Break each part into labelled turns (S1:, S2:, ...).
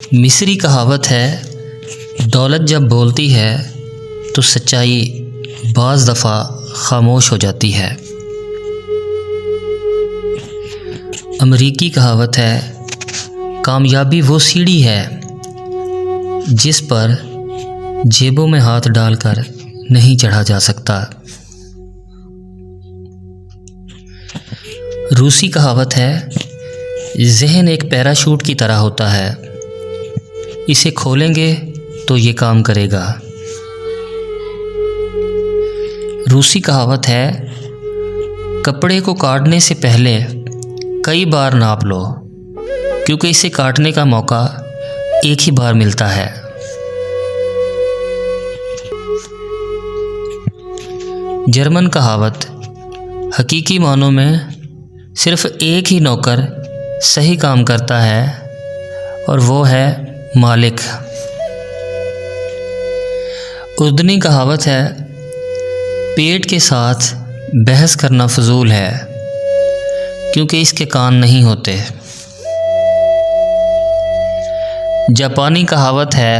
S1: मिस्री कहावत है, दौलत जब बोलती है तो सच्चाई बाज़ दफ़ा खामोश हो जाती है। अमरीकी कहावत है, कामयाबी वो सीढ़ी है जिस पर जेबों में हाथ डालकर नहीं चढ़ा जा सकता। रूसी कहावत है, ज़हन एक पैराशूट की तरह होता है, इसे खोलेंगे तो ये काम करेगा। रूसी कहावत है, कपड़े को काटने से पहले कई बार नाप लो, क्योंकि इसे काटने का मौका एक ही बार मिलता है। जर्मन कहावत, हकीकी मानों में सिर्फ एक ही नौकर सही काम करता है और वो है मालिक। उर्दूनी कहावत है, पेट के साथ बहस करना फजूल है, क्योंकि इसके कान नहीं होते। जापानी कहावत है,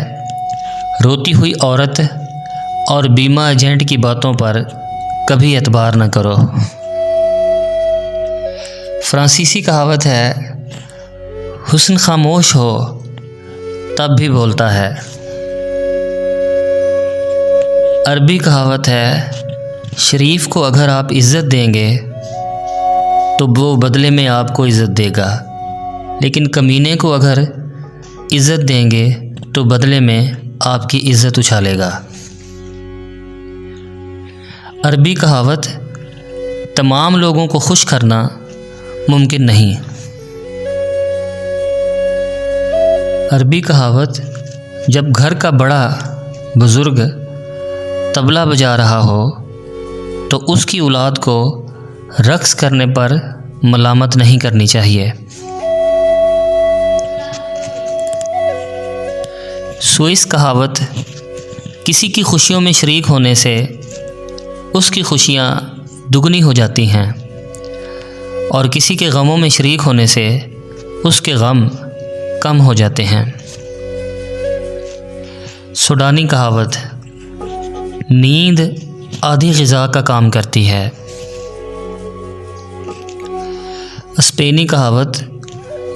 S1: रोती हुई औरत और बीमा एजेंट की बातों पर कभी एतबार न करो। फ्रांसीसी कहावत है, हुस्न खामोश हो तब भी बोलता है। अरबी कहावत है, शरीफ को अगर आप इज़्ज़त देंगे तो वो बदले में आपको इज़्ज़त देगा, लेकिन कमीने को अगर इज़्ज़त देंगे तो बदले में आपकी इज़्ज़त उछालेगा। अरबी कहावत, तमाम लोगों को खुश करना मुमकिन नहीं। अरबी कहावत, जब घर का बड़ा बुज़ुर्ग तबला बजा रहा हो तो उसकी औलाद को रक्स करने पर मलामत नहीं करनी चाहिए। स्विस कहावत, किसी की खुशियों में शरीक होने से उसकी खुशियाँ दुगनी हो जाती हैं और किसी के गमों में शरीक होने से उसके गम कम हो जाते हैं। सूडानी कहावत, नींद आधी ग़िज़ा का काम करती है। स्पेनी कहावत,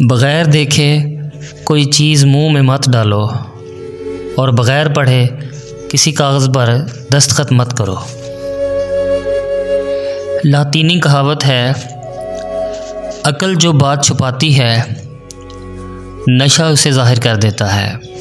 S1: बग़ैर देखे कोई चीज़ मुंह में मत डालो और बग़ैर पढ़े किसी कागज़ पर दस्तखत मत करो। लातीनी कहावत है, अक्ल जो बात छुपाती है नशा उसे ज़ाहिर कर देता है।